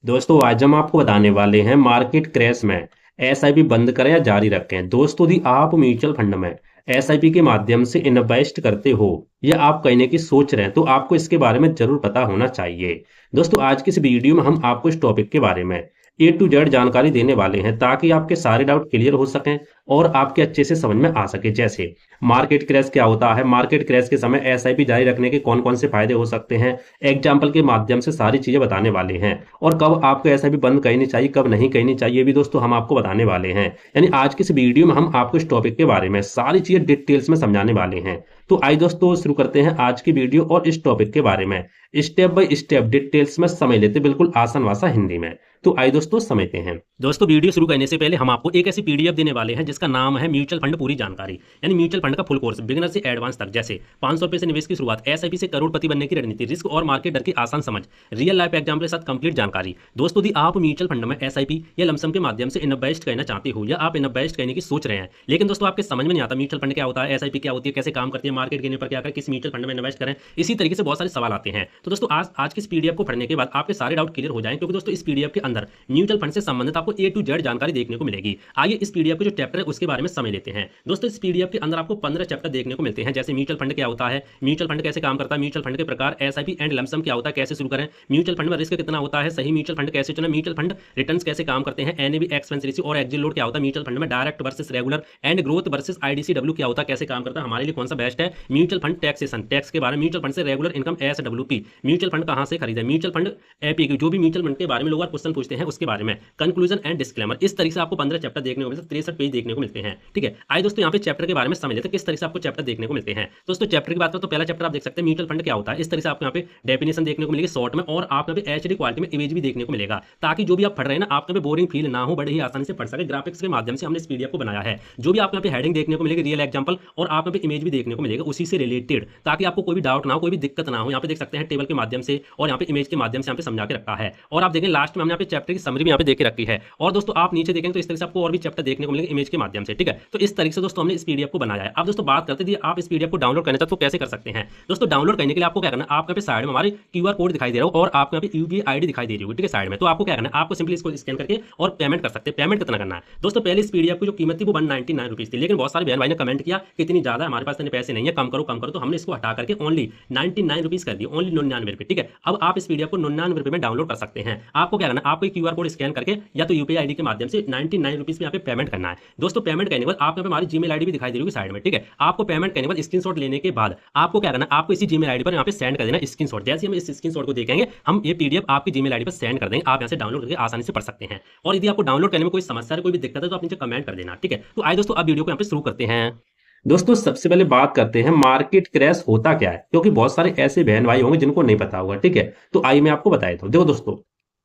दोस्तों आज हम आपको बताने वाले हैं मार्केट क्रैश में एसआईपी बंद करें या जारी रखें। दोस्तों यदि आप म्यूचुअल फंड में एसआईपी के माध्यम से इन्वेस्ट करते हो या आप कहने की सोच रहे हैं तो आपको इसके बारे में जरूर पता होना चाहिए। दोस्तों आज की इस वीडियो में हम आपको इस टॉपिक के बारे में ए टू जेड जानकारी देने वाले हैं ताकि आपके सारे डाउट क्लियर हो सकें और आपके अच्छे से समझ में आ सके। जैसे मार्केट क्रैश क्या होता है, मार्केट क्रैश के समय एसआईपी जारी रखने के कौन कौन से फायदे हो सकते हैं, एग्जाम्पल के माध्यम से सारी चीजें बताने वाले हैं। और कब आपको एसआईपी बंद करनी चाहिए, कब नहीं करनी चाहिए भी दोस्तों हम आपको बताने वाले हैं। यानी आज की इस वीडियो में हम आपको इस टॉपिक के बारे में सारी चीजें डिटेल्स में समझाने वाले हैं। तो आइए दोस्तों शुरू करते हैं आज की वीडियो और इस टॉपिक के बारे में स्टेप बाय स्टेप डिटेल्स में समझ लेते बिल्कुल आसान भाषा हिंदी में। तो आइए दोस्तों समझते हैं। दोस्तों वीडियो शुरू करने से पहले हम आपको एक ऐसी पीडीएफ देने वाले हैं जिसका नाम है म्यूचुअल फंड पूरी जानकारी, यानी म्यूचुअल फंड का फुल कोर्स बिगिनर से एडवांस तक। जैसे 500 रुपए से निवेश की शुरुआत, एसआईपी से करोड़पति बनने की रणनीति, रिस्क और मार्केट डर की आसान समझ, रियल लाइफ एग्जाम्पल के साथ कंप्लीट जानकारी। दोस्तों यदि आप म्यूचुअल फंड में एसआईपी या लमसम के माध्यम से इन्वेस्ट करना चाहते हो या आप इन्वेस्ट करने की सोच रहे हैं लेकिन दोस्तों आपके समझ में नहीं आता म्यूचुअल फंड क्या होता है, एसआईपी क्या होती है, कैसे काम करती है, मार्केट गिरने पर क्या करें, किस म्यूचुअल फंड में इन्वेस्ट करें, इसी तरीके से बहुत सारे सवाल आते हैं। तो दोस्तों आज की इस पीडीएफ को पढ़ने के बाद आपके सारे डाउट क्लियर हो जाएं, क्योंकि दोस्तों इस पीडीएफ के अंदर म्यूचुअल फंड से संबंधित आपको ए टू जेड जानकारी देखने को मिलेगी। आइए इस पीडीएफ के जो चैप्टर है उसके बारे में समझ लेते हैं। दोस्तों इस पीडीएफ के अंदर आपको 15 चैप्टर देखने को मिलते हैं। जैसे म्यूचुअल फंड क्या होता है, म्यूचुअल फंड कैसे काम करता है, म्यूचुअल फंड के प्रकार, एसआईपी एंड लमसम क्या होता है, कैसे शुरू करें, म्यूचुअल फंड में रिस्क कितना होता है, सही म्यूचुअल फंड कैसे चुनें, म्यूचुअल फंड रिटर्न्स कैसे काम करते हैं, एनएवी एक्सपेंस रेशियो और एक्जिट लोड क्या होता है, म्यूचुअल फंड में direct versus regular and growth versus IDCW क्या होता है, कैसे काम करता है, हमारे लिए कौन सा बेस्ट है, म्यूचुअल फंड टैक्सेशन, टैक्स के बारे में, म्यूचुअल फंड से regular income SWP, mutual fund कहां से खरीदें, म्यूचुअल फंड एपी जो भी म्यूचुअल फंड के बारे में लोग क्वेश्चन पूछते हैं उसके बारे में, कंक्लूजन एंड डिस्क्लेमर। इस तरीके से आपको 15 चैप्टर देखने को मिलते हैं, 63 पेज देखने को मिलते हैं। ठीक है, आइए दोस्तों यहाँ पे चैप्टर के बारे में समझ लेते हैं किस तरह से आपको चैप्टर देखने को मिलते हैं। दोस्तों चैप्टर की बात करें तो पहला चैप्टर आप देख सकते हैं म्यूचुअल फंड क्या होता है। इस तरह से आपको यहाँ पे डेफिनेशन देखने को मिलेगी शॉर्ट में, और आप यहाँ पे एचडी क्वालिटी में इमेज भी देखने को मिलेगा, ताकि जो भी आप पढ़ रहे हैं ना आपको बोरिंग फील ना हो, बड़े ही आसानी से पढ़ सके। ग्राफिक्स के माध्यम से हमने इस पीडीएफ को बनाया है। जो भी आपको यहाँ पे हेडिंग देखने को मिलेगी रियल एग्जाम्पल, और आप यहाँ पे इमेज भी देखने को मिलेगा उसी से रिलेटेड, ताकि आपको कोई भी डाउट ना हो, कोई भी दिक्कत ना हो। यहाँ पे देख सकते हैं टेबल के माध्यम से और यहाँ पे इमेज के माध्यम से यहाँ पे समझा के रखा है। और आप देखें लास्ट में हमने यहाँ पे चैप्टर की समरी भी यहाँ पे देख के रखी है। और दोस्तों आप नीचे देखेंगे तो इस तरह से आपको और भी चैप्टर देखने को मिलेंगे इमेज के माध्यम से। ठीक है, तो इस तरीके से दोस्तों हमने इस पीडीएफ को बनाया है। अब दोस्तों बात करते हैं आप इस पीडीएफ को डाउनलोड करने तक तो कैसे कर सकते हैं। दोस्तों डाउनलोड करने के लिए आपको क्या करना है, आपके पे साइड में हमारे क्यूआर कोड दिखाई दे रहा हो और आपको यहाँ पे यूपीआई आईडी दिखाई दे रही होगी। ठीक है, साइड में तो आपको क्या करना है, आपको सिंपली इसको स्कैन करके और पेमेंट कर सकते हैं। पेमेंट कितना करना है दोस्तों, पहले इस पीडीएफ की जो कीमत थी वो 199 रुपीज थी, लेकिन बहुत सारे बहन भाई ने कमेंट किया कि इतनी ज्यादा हमारे पास इतने पैसे नहीं है, कम करो, तो हमने इसको हटा करके ओनली 99 रुपीज कर दिया, ओनली 99 रुपए। ठीक है, अब आप इस पीडीएफ को 99 रुपए में डाउनलोड कर सकते हैं। आपको क्या करना है, आपको क्यूआर कोड स्कैन करके या तो यूपीआई आईडी के माध्यम से 99 रुपीज यहाँ पे पेमेंट करना है। दोस्तों पेमेंट करने के बाद आप यहाँ पे हमारी जीमेल आईडी भी दिखाई दे रही है साइड में। ठीक है, आपको पेमेंट करने के बाद स्क्रीनशॉट लेने के बाद आपको क्या करना है, आपको इसी जीमेल आईडी पर यहाँ पे सेंड कर देना स्क्रीनशॉट। जैसे हम इस स्क्रीनशॉट को देखेंगे हम ये पीडीएफ आपकी जीमेल आईडी पर सेंड कर देंगे, आप यहाँ से डाउनलोड करके आसानी से पढ़ सकते हैं। और यदि आपको डाउनलोड करने में कोई समस्या है, कोई भी दिक्कत है तो आप नीचे कमेंट कर देना। ठीक है, तो आइए दोस्तों अब वीडियो को यहाँ पे शुरू करते हैं। दोस्तों सबसे पहले बात करते हैं मार्केट क्रैश होता क्या है, क्योंकि बहुत सारे ऐसे बहन भाई होंगे जिनको नहीं पता होगा। ठीक है, तो आइए मैं आपको बता देता हूँ। देखो दोस्तों,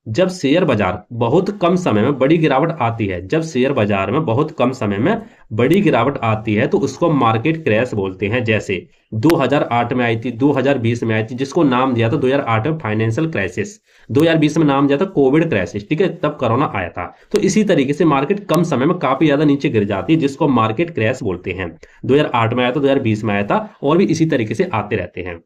जब शेयर बाजार बहुत कम समय में बड़ी गिरावट आती है, जब शेयर बाजार में बहुत कम समय में बड़ी गिरावट आती है तो उसको मार्केट क्रैश बोलते हैं। जैसे 2008 में आई थी, 2020 में आई थी, जिसको नाम दिया था 2008 में फाइनेंशियल क्राइसिस, 2020 में नाम दिया था कोविड क्राइसिस। ठीक है, तब कोरोना आया था। तो इसी तरीके से मार्केट कम समय में काफी ज्यादा नीचे गिर जाती है, जिसको मार्केट क्रैश बोलते हैं। 2008 में आया था, 2020 में आया था, और भी इसी तरीके से आते रहते हैं।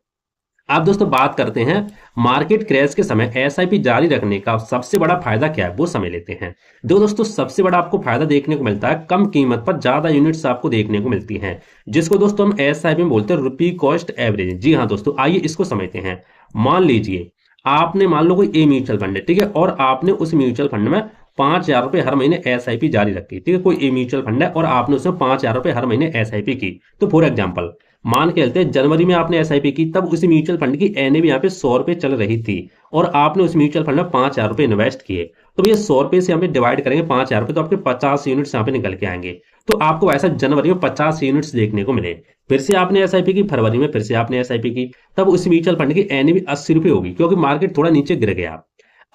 अब दोस्तों बात करते हैं मार्केट क्रैश के समय एसआईपी जारी रखने का सबसे बड़ा फायदा क्या है, वो समझ लेते हैं। दोस्तों सबसे बड़ा आपको फायदा देखने को मिलता है, कम कीमत पर ज्यादा यूनिट्स आपको देखने को मिलती हैं, जिसको दोस्तों हम एसआईपी में बोलते हैं रुपी कॉस्ट एवरेज। जी हाँ दोस्तों, आइए इसको समझते हैं। मान लीजिए आपने, मान लो कोई ए म्यूचुअल फंड है, ठीक है, और आपने उस म्यूचुअल फंड में 5,000 रुपए हर महीने एसआईपी जारी रखी। ठीक है, कोई ए म्यूचुअल फंड है और आपने उसमें 5,000 रुपए हर महीने एसआईपी की। तो फॉर एग्जाम्पल मान के चलते हैं जनवरी में आपने एसआईपी की, तब उस म्यूचुअल फंड की एनएवी यहाँ पे 100 रुपए चल रही थी और आपने उस म्यूचुअल फंड में 5,000 रुपए इन्वेस्ट किए। तो भैया 100 रुपए से यहाँ पे डिवाइड करेंगे 5,000 रुपए, तो आपके 50 यूनिट्स यहाँ पे निकल के आएंगे। तो आपको ऐसा जनवरी में 50 यूनिट्स देखने को मिले। फिर से आपने एसआईपी की, फरवरी में फिर से आपने एसआईपी की, तब उस म्यूचुअल फंड की एनएवी 80 रुपए होगी, क्योंकि मार्केट थोड़ा नीचे गिर गया।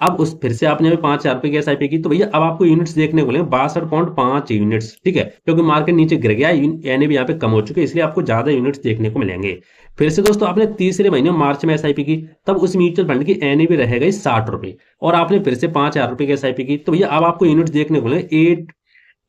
अब उस फिर से आपने 5,000 रुपए की एसआईपी की, तो भैया अब आपको यूनिट्स देखने को मिलेंगे 62.5 यूनिट्स। ठीक है, क्योंकि मार्केट नीचे गिर गया, एनएवी यहाँ पे कम हो चुके, इसलिए आपको ज्यादा यूनिट्स देखने को मिलेंगे। फिर से दोस्तों आपने तीसरे महीने मार्च में एसआईपी की, तब उस म्यूचुअल फंड की एनएवी रह गई 60 रुपए, और आपने फिर से 5,000 रुपए की एसआईपी की, तो भैया अब आपको यूनिट्स देखने को मिलेंगे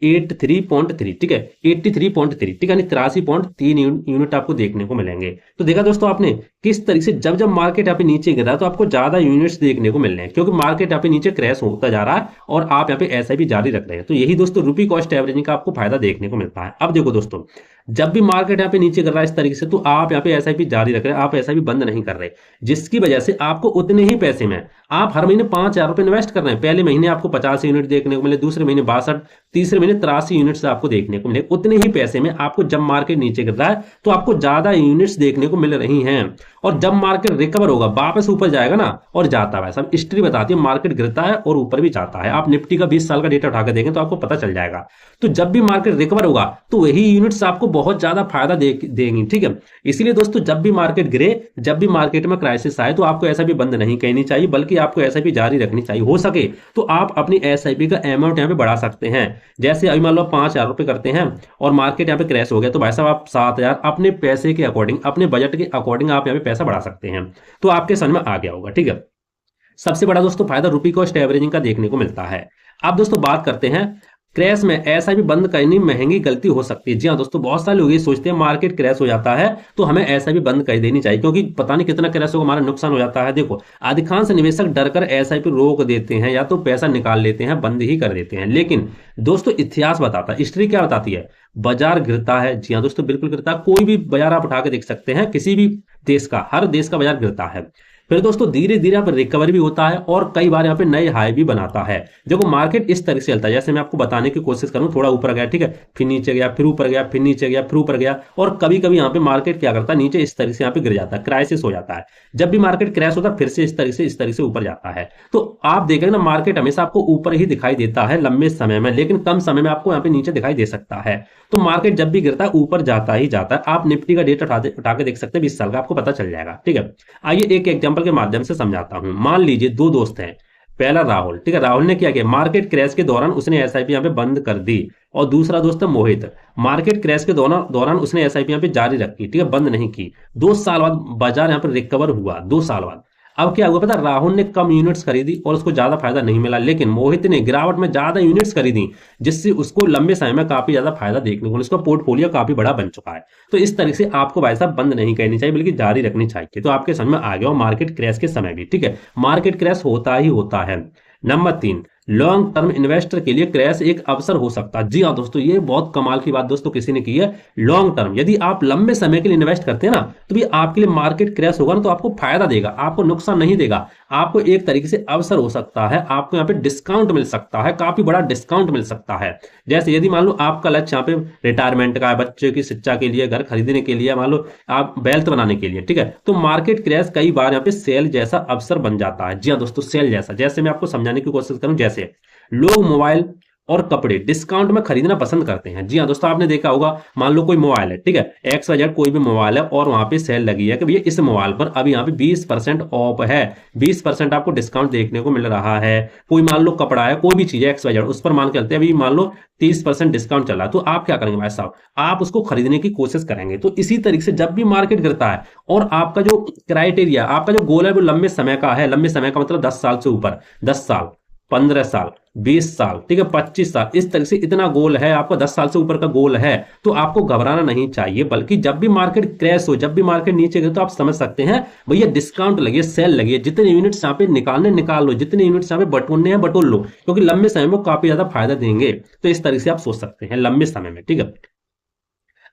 83.3, ठीक है, 83.3, ठीक है, यानी 83.3 यूनिट आपको देखने को मिलेंगे। तो देखा दोस्तों आपने किस तरीके से जब जब मार्केट यहाँ पे नीचे गिरा तो आपको ज्यादा यूनिट्स देखने को मिल रहे हैं, क्योंकि मार्केट यहाँ पे नीचे क्रैश होता जा रहा है और आप यहाँ पे एसआईपी जारी रख रहे हैं। तो यही दोस्तों रुपी कॉस्ट एवरेजिंग का आपको फायदा देखने को मिलता है। अब देखो दोस्तों, जब भी मार्केट यहाँ पे नीचे कर रहा है इस तरीके से, तो आप यहाँ पे एसआईपी जारी रख रहे हैं, आप एसआईपी बंद नहीं कर रहे, जिसकी वजह से आपको उतने ही पैसे में आप हर महीने 5,000 रुपए इन्वेस्ट कर रहे हैं। पहले महीने आपको 50 यूनिट देखने को मिले, दूसरे महीने 62, तीसरे महीने 83 यूनिट्स आपको देखने को मिले। उतने ही पैसे में आपको जब मार्केट नीचे गिर रहा है तो आपको ज्यादा यूनिट्स देखने को मिल रही हैं, और जब मार्केट रिकवर होगा वापस ऊपर जाएगा ना और जाता है, सब हिस्ट्री बताती है मार्केट गिरता है और ऊपर भी जाता है। आप निफ्टी का 20 साल का डेटा उठाकर देखें तो आपको पता चल जाएगा। तो जब भी मार्केट रिकवर होगा तो वही यूनिट्स आपको बहुत ज्यादा फायदा देंगी, ठीक है। इसीलिए दोस्तों जब भी मार्केट गिरे, जब भी मार्केट में क्राइसिस आए, तो आपको एसआईपी बंद नहीं करनी चाहिए, बल्कि आपको एसआईपी जारी रखनी चाहिए। हो सके तो आप अपनी एसआईपी का अमाउंट यहाँ पे बढ़ा सकते हैं। जैसे अभी मान लो 5,000 रुपए करते हैं और मार्केट यहाँ पे क्रैश हो गया, तो भाई साहब आप 7,000 अपने पैसे के अकॉर्डिंग, अपने बजट के अकॉर्डिंग आप यहाँ पे पैसा बढ़ा सकते हैं। तो आपके समझ में आ गया होगा, ठीक है। सबसे बड़ा दोस्तों फायदा रुपी कॉस्ट एवरेजिंग का देखने को मिलता है। अब दोस्तों बात करते हैं क्रैश में एसआईपी बंद करनी महंगी गलती हो सकती है। जी हाँ दोस्तों, बहुत सारे लोग ये सोचते हैं मार्केट क्रैश हो जाता है तो हमें एसआईपी बंद कर देनी चाहिए, क्योंकि पता नहीं कितना क्रैश होगा, हमारा नुकसान हो जाता है। देखो, अधिकांश निवेशक डरकर एसआईपी रोक देते हैं या तो पैसा निकाल लेते हैं, बंद ही कर देते हैं। लेकिन दोस्तों इतिहास बताता है, हिस्ट्री क्या बताती है, बाजार गिरता है। जी हाँ दोस्तों, बिल्कुल गिरता है। कोई भी बाजार आप उठा के देख सकते हैं, किसी भी देश का, हर देश का बाजार गिरता है। फिर दोस्तों धीरे धीरे यहाँ पर रिकवर भी होता है और कई बार यहाँ पे नए हाई भी बनाता है। देखो मार्केट इस तरह से चलता है, जैसे मैं आपको बताने की कोशिश करूं, थोड़ा ऊपर गया, ठीक है, फिर नीचे गया, फिर ऊपर गया, फिर नीचे गया, फिर ऊपर गया, और कभी कभी यहाँ पे मार्केट क्या करता है, नीचे इस तरह से यहाँ पे गिर जाता है, क्राइसिस हो जाता है। जब भी मार्केट क्रैश होता है फिर से इस तरह से ऊपर जाता है। तो आप देखेंगे ना, मार्केट हमेशा आपको ऊपर ही दिखाई देता है लंबे समय में, लेकिन कम समय में आपको यहाँ पे नीचे दिखाई दे सकता है। तो मार्केट जब भी गिरता है ऊपर जाता ही जाता है। आप निफ्टी का डेटा उठा के देख सकते हैं 20 साल का, आपको पता चल जाएगा, ठीक है। आइए एक एग्जांपल के माध्यम से समझाता हूं। मान लीजिए दो दोस्त हैं, पहला राहुल, ठीक है, राहुल ने क्या किया, मार्केट क्रैश के दौरान उसने एसआईपी यहाँ पे बंद कर दी, और दूसरा दोस्त है मोहित, मार्केट क्रैश के दौरान उसने एसआईपी यहाँ पे जारी रखी, ठीक है, बंद नहीं की। 2 साल बाद बाजार यहाँ पे रिकवर हुआ, 2 साल बाद। अब क्या हुआ पता, राहुल ने कम यूनिट्स खरीदी और उसको ज्यादा फायदा नहीं मिला, लेकिन मोहित ने गिरावट में ज्यादा यूनिट्स खरीदी, जिससे उसको लंबे समय में काफी ज्यादा फायदा देखने को मिला, उसका पोर्टफोलियो काफी बड़ा बन चुका है। तो इस तरह से आपको भाई साहब बंद नहीं करनी चाहिए, बल्कि जारी रखनी चाहिए। तो आपके समझ में आ गया मार्केट क्रैश के समय भी, ठीक है, मार्केट क्रैश होता ही होता है। नंबर 3, लॉन्ग टर्म इन्वेस्टर के लिए क्रैश एक अवसर हो सकता है। जी हाँ दोस्तों, ये बहुत कमाल की बात दोस्तों किसी ने की है। लॉन्ग टर्म, यदि आप लंबे समय के लिए इन्वेस्ट करते हैं ना, तो भी आपके लिए मार्केट क्रैश होगा ना तो आपको फायदा देगा, आपको नुकसान नहीं देगा। आपको एक तरीके से अवसर हो सकता है, आपको यहाँ पे डिस्काउंट मिल सकता है, काफी बड़ा डिस्काउंट मिल सकता है। जैसे यदि मान लो आपका लक्ष्य यहाँ पे रिटायरमेंट का है, बच्चे की शिक्षा के लिए, घर खरीदने के लिए, मान लो आप वेल्थ बनाने के लिए, ठीक है, तो मार्केट क्रैश कई बार यहाँ पे सेल जैसा अवसर बन जाता है। जी हाँ दोस्तों, सेल जैसा, जैसे मैं आपको समझाने की कोशिश करूं, जैसे लोग मोबाइल और कपड़े डिस्काउंट में खरीदना पसंद करते हैं। जी हाँ दोस्तों, आपने देखा होगा, मान लो कोई मोबाइल है, ठीक है, XYZ कोई भी मोबाइल है, और वहां पे सेल लगी है कि भैया इस मोबाइल पर अभी यहाँ पे 20% ऑफ है, 20% आपको डिस्काउंट देखने को मिल रहा है। कोई मान लो कपड़ा है, कोई भी चीज है XYZ, उस पर मान के चलते हैं अभी मान लो 30% डिस्काउंट चला, तो आप क्या करेंगे भाई साहब, आप उसको खरीदने की कोशिश करेंगे। तो इसी तरीके से जब भी मार्केट गिरता है और आपका जो क्राइटेरिया, आपका जो गोल है वो लंबे समय का है, लंबे समय का मतलब 10 साल से ऊपर, 10 साल, 15 साल, 20 साल, ठीक है, 25 साल, इस तरह से इतना गोल है आपका, 10 साल से ऊपर का गोल है, तो आपको घबराना नहीं चाहिए। बल्कि जब भी मार्केट क्रैश हो, जब भी मार्केट नीचे गिरे, तो आप समझ सकते हैं भैया डिस्काउंट लगी, सेल लगी है, जितने यूनिट्स यहाँ पे निकालने निकाल लो, जितने यूनिट्स यहाँ पे बटोरने हैं बटोर लो, क्योंकि लंबे समय में काफी ज्यादा फायदा देंगे। तो इस तरह से आप सोच सकते हैं लंबे समय में, ठीक है।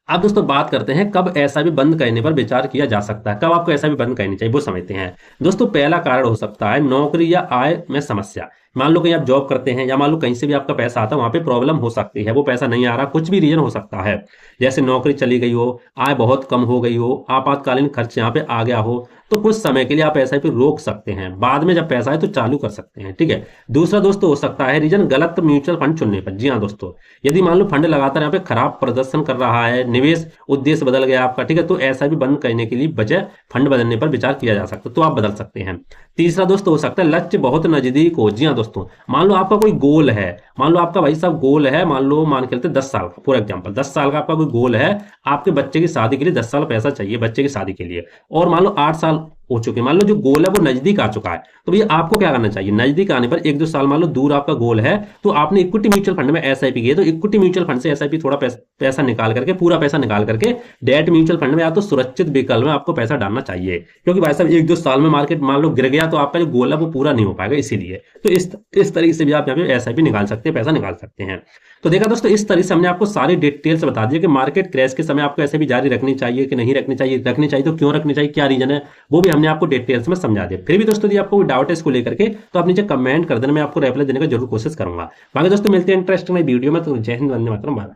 अब दोस्तों बात करते हैं कब ऐसा भी बंद करने पर विचार किया जा सकता है, कब आपको ऐसा भी बंद करनी चाहिए, वो समझते हैं। दोस्तों पहला कारण हो सकता है नौकरी या आय में समस्या। मान लो कहीं आप जॉब करते हैं, या मान लो कहीं से भी आपका पैसा आता है, वहां पे प्रॉब्लम हो सकती है, वो पैसा नहीं आ रहा, कुछ भी रीजन हो सकता है। जैसे नौकरी चली गई हो, आय बहुत कम हो गई हो, आपातकालीन खर्च यहाँ पे आ गया हो, तो कुछ समय के लिए आप ऐसा भी रोक सकते हैं, बाद में जब पैसा है तो चालू कर सकते हैं, ठीक है। दूसरा दोस्तों हो सकता है रीजन गलत म्यूचुअल फंड चुनने पर। जी हाँ दोस्तों, यदि मान लो फंड लगातार यहाँ पे खराब प्रदर्शन कर रहा है, निवेश उद्देश्य बदल गया आपका, ठीक है, तो ऐसा भी बंद करने के लिए बजाय फंड बदलने पर विचार किया जा सकता है, तो आप बदल सकते हैं। तीसरा दोस्तों हो सकता है लक्ष्य बहुत नजदीक हो। जी हाँ दोस्तों, मान लो आपका कोई गोल है, मान लो आपका भाई साहब गोल है, मान लो मान के चलते 10 साल का, फॉर एग्जांपल 10 साल का आपका कोई गोल है, आपके बच्चे की शादी के लिए 10 साल पैसा चाहिए बच्चे की शादी के लिए, और मान लो 8 साल हो चुके हैं, मान लो जो गोल है वो नजदीक आ चुका है, तो भैया आपको क्या करना चाहिए, नजदीक आने पर 1-2 साल मान लो दूर आपका गोल है, तो आपने इक्विटी म्यूचुअल फंड में एसआईपी की है, तो इक्विटी म्यूचुअल फंड से एसआईपी थोड़ा पैसा निकाल करके, पूरा पैसा निकाल करके डेट म्यूचुअल फंड में या तो सुरक्षित विकल्प में आपको पैसा डालना चाहिए, क्योंकि भाई साहब 1-2 साल में मार्केट मान लो गिर गया तो आपका जो गोल है वो पूरा नहीं हो पाएगा, इसीलिए तो इस तरीके से भी आप यहाँ पे एसआईपी निकाल सकते हैं, पैसा निकाल सकते हैं। तो देखा दोस्तों, इस तरह से हमने आपको सारी डिटेल्स बता दिया कि मार्केट क्रैश के समय आपको ऐसे भी जारी रखनी चाहिए कि नहीं रखनी चाहिए तो क्यों रखनी चाहिए, क्या रीजन है, वो भी हमने आपको डिटेल्स में समझा दिया। फिर भी दोस्तों यदि आपको कोई डाउट है इसको लेकर के, तो आप नीचे कमेंट कर देना, मैं आपको रिप्लाई देने का जरूर कोशिश करूंगा। बाकी दोस्तों मिलते हैं इंटरेस्टिंग वीडियो में, तो जय हिंद, वंदे मातरम, भारत।